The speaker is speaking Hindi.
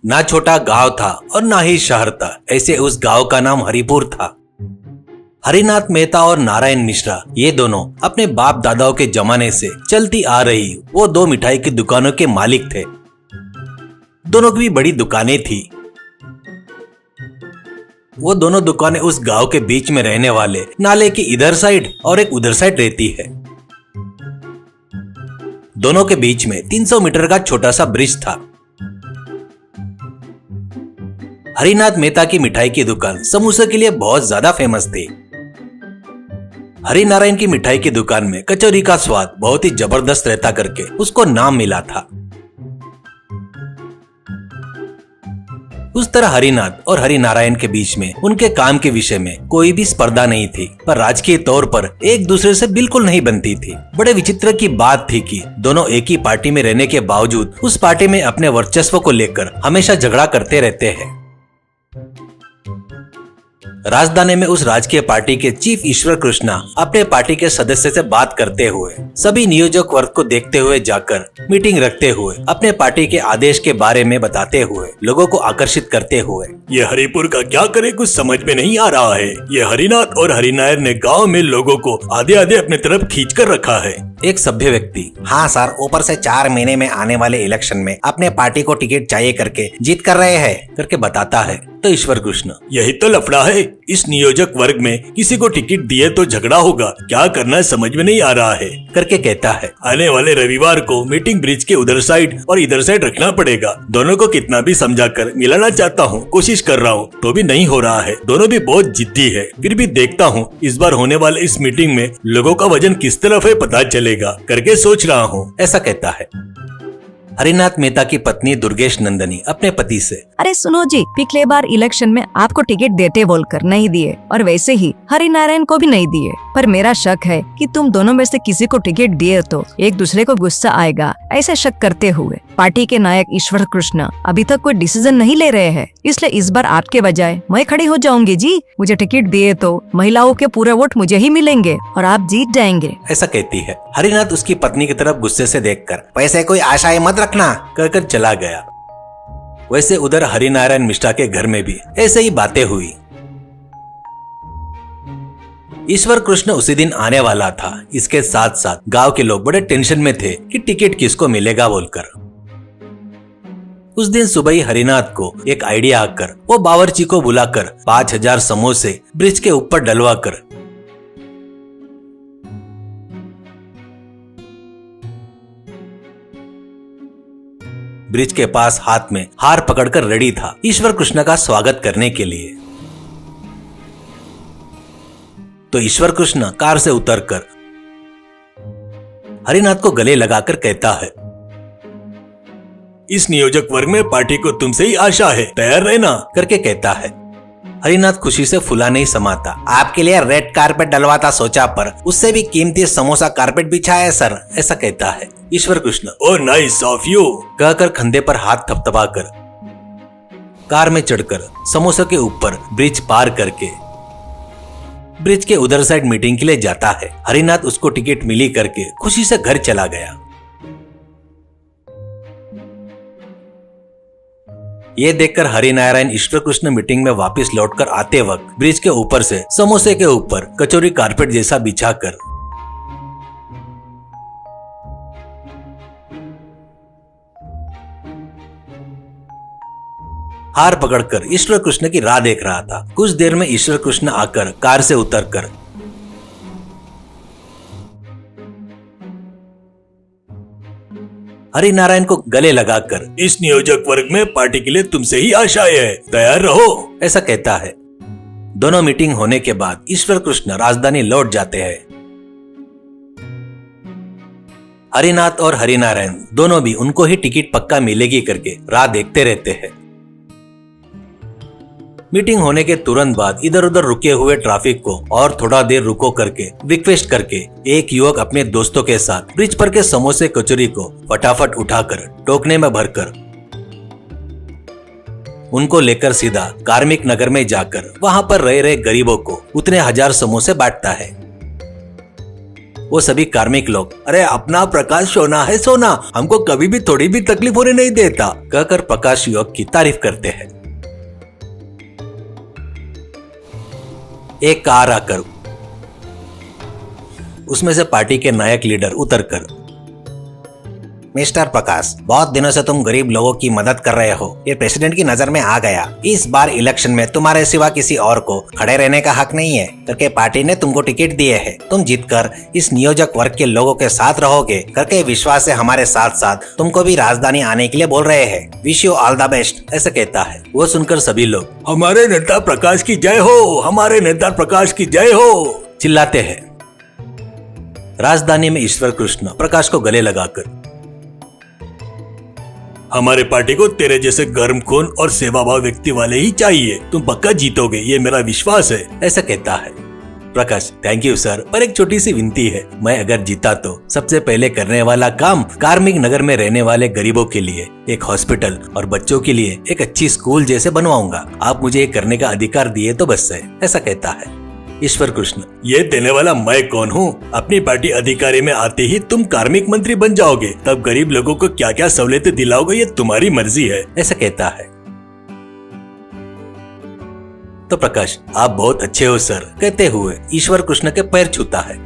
ना छोटा गांव था और ना ही शहर था। ऐसे उस गांव का नाम हरिपुर था। हरिनाथ मेहता और नारायण मिश्रा ये दोनों अपने बाप दादाओं के जमाने से चलती आ रही वो दो मिठाई की दुकानों के मालिक थे। दोनों की भी बड़ी दुकानें थी। वो दोनों दुकानें उस गांव के बीच में रहने वाले नाले की इधर साइड और एक उधर साइड रहती है। दोनों के बीच में 300 मीटर का छोटा सा ब्रिज था। हरिनाथ मेहता की मिठाई की दुकान समोसे के लिए बहुत ज्यादा फेमस थी। हरिनारायण की मिठाई की दुकान में कचौरी का स्वाद बहुत ही जबरदस्त रहता करके उसको नाम मिला था। उस तरह हरिनाथ और हरिनारायण के बीच में उनके काम के विषय में कोई भी स्पर्धा नहीं थी, पर राजकीय तौर पर एक दूसरे से बिल्कुल नहीं बनती थी। बड़े विचित्र की बात थी कि दोनों एक ही पार्टी में रहने के बावजूद उस पार्टी में अपने वर्चस्व को लेकर हमेशा झगड़ा करते रहते हैं। राजधानी में उस राजकीय पार्टी के चीफ ईश्वर कृष्णा अपने पार्टी के सदस्य से बात करते हुए, सभी नियोजक वर्ग को देखते हुए जाकर मीटिंग रखते हुए, अपने पार्टी के आदेश के बारे में बताते हुए, लोगों को आकर्षित करते हुए, ये हरिपुर का क्या करे कुछ समझ में नहीं आ रहा है। ये हरिनाथ और हरिनारायण ने गांव में लोगों को आधे आधे अपने तरफ खींच कर रखा है। एक सभ्य व्यक्ति, हाँ सर, ऊपर से 4 महीने में आने वाले इलेक्शन में अपने पार्टी को टिकट चाहिए करके जीत कर रहे हैं करके बताता है। तो ईश्वर कृष्ण, यही तो लफड़ा है। इस नियोजक वर्ग में किसी को टिकट दिए तो झगड़ा होगा, क्या करना है समझ में नहीं आ रहा है करके कहता है। आने वाले रविवार को मीटिंग ब्रिज के उधर साइड और इधर साइड रखना पड़ेगा। दोनों को कितना भी समझाकर मिलाना चाहता हूँ, कोशिश कर रहा हूँ, तो भी नहीं हो रहा है। दोनों भी बहुत जिद्दी है। फिर भी देखता हूँ इस बार होने वाले इस मीटिंग में लोगों का वजन किस तरफ है पता चलेगा करके सोच रहा हूँ, ऐसा कहता है। हरिनाथ मेहता की पत्नी दुर्गेश नंदनी अपने पति से, अरे सुनो जी, पिछले बार इलेक्शन में आपको टिकट देते बोलकर नहीं दिए और वैसे ही हरिनारायण को भी नहीं दिए, पर मेरा शक है कि तुम दोनों में से किसी को टिकट दिए तो एक दूसरे को गुस्सा आएगा। ऐसे शक करते हुए पार्टी के नायक ईश्वर कृष्ण अभी तक कोई डिसीजन नहीं ले रहे हैं, इसलिए इस बार आपके बजाय मैं खड़ी हो जाऊंगी जी। मुझे टिकट दिए तो महिलाओं के पूरे वोट मुझे ही मिलेंगे और आप जीत जाएंगे, ऐसा कहती है। हरिनाथ उसकी पत्नी की तरफ गुस्से से देखकर, वैसे कोई आशाएं मत रखना कहकर चला गया। वैसे उधर हरिनारायण मिश्रा के घर में भी ऐसे ही बातें हुई। ईश्वर कृष्ण उसी दिन आने वाला था। इसके साथ साथ गांव के लोग बड़े टेंशन में थे कि टिकट किसको मिलेगा बोलकर। उस दिन सुबह ही हरिनाथ को एक आइडिया आकर वो बावर्ची को बुलाकर 5000 समोसे ब्रिज के ऊपर डलवाकर ब्रिज के पास हाथ में हार पकड़कर रेडी था ईश्वर कृष्ण का स्वागत करने के लिए। तो ईश्वर कृष्ण कार से उतरकर हरिनाथ को गले लगाकर कहता है, इस नियोजक वर्ग में पार्टी को तुमसे ही आशा है, तैयार रहना करके कहता है। हरिनाथ खुशी से फूला नहीं समाता। आपके लिए रेड कारपेट डलवाता सोचा, पर उससे भी कीमती समोसा कारपेट बिछाया है सर, ऐसा कहता है। Ishwar Krishna, oh nice of you कहकर खंधे पर हाथ थपथपाकर कार में चढ़कर समोसे के ऊपर ब्रिज पार करके ब्रिज के उधर साइड मीटिंग के लिए जाता है। हरिनाथ उसको टिकट मिली करके खुशी से घर चला गया। ये देखकर हरिनारायण ईश्वर कृष्ण मीटिंग में वापस लौटकर आते वक्त ब्रिज के ऊपर से समोसे के ऊपर कचौरी कारपेट जैसा बिछाकर हार पकड़कर ईश्वर कृष्ण की राह देख रहा था। कुछ देर में ईश्वर कृष्ण आकर कार से उतरकर हरिनारायण को गले लगाकर, इस नियोजक वर्ग में पार्टी के लिए तुमसे ही आशाएं है, तैयार रहो, ऐसा कहता है। दोनों मीटिंग होने के बाद ईश्वर कृष्ण राजधानी लौट जाते हैं। हरिनाथ और हरिनारायण दोनों भी उनको ही टिकट पक्का मिलेगी करके राह देखते रहते हैं। मीटिंग होने के तुरंत बाद इधर उधर रुके हुए ट्रैफिक को और थोड़ा देर रुको करके रिक्वेस्ट करके एक युवक अपने दोस्तों के साथ ब्रिज पर के समोसे कचौरी को फटाफट उठाकर टोकने में भरकर उनको लेकर सीधा कार्मिक नगर में जाकर वहां पर रह रहे गरीबों को उतने 1000 समोसे बांटता है। वो सभी कार्मिक लोग, अरे अपना प्रकाश सोना है सोना, हमको कभी भी थोड़ी भी तकलीफ होने नहीं देता, कहकर प्रकाश युवक की तारीफ करते हैं। एक कार आकर उसमें से पार्टी के नायक लीडर उतरकर, मिस्टर प्रकाश, बहुत दिनों से तुम गरीब लोगों की मदद कर रहे हो, ये प्रेसिडेंट की नजर में आ गया। इस बार इलेक्शन में तुम्हारे सिवा किसी और को खड़े रहने का हक नहीं है करके पार्टी ने तुमको टिकट दिए है। तुम जीतकर इस नियोजक वर्ग के लोगों के साथ रहोगे करके विश्वास से हमारे साथ साथ तुमको भी राजधानी आने के लिए बोल रहे हैं। Wish you all the best, ऐसा कहता है। वो सुनकर सभी लोग हमारे नेता प्रकाश की जय हो, हमारे नेता प्रकाश की जय हो चिल्लाते हैं। राजधानी में ईश्वर कृष्ण प्रकाश को गले लगाकर, हमारे पार्टी को तेरे जैसे गर्म खून और सेवाभाव व्यक्ति वाले ही चाहिए, तुम पक्का जीतोगे, ये मेरा विश्वास है, ऐसा कहता है। प्रकाश, थैंक यू सर, पर एक छोटी सी विनती है, मैं अगर जीता तो सबसे पहले करने वाला काम कार्मिक नगर में रहने वाले गरीबों के लिए एक हॉस्पिटल और बच्चों के लिए एक अच्छी स्कूल जैसे बनवाऊंगा। आप मुझे ये करने का अधिकार दिए तो बस है, ऐसा कहता है। ईश्वर कृष्ण, ये देने वाला मैं कौन हूँ? अपनी पार्टी अधिकारी में आते ही तुम कार्मिक मंत्री बन जाओगे, तब गरीब लोगों को क्या क्या सहूलियतें दिलाओगे ये तुम्हारी मर्जी है, ऐसा कहता है। तो प्रकाश, आप बहुत अच्छे हो सर, कहते हुए ईश्वर कृष्ण के पैर छूता है।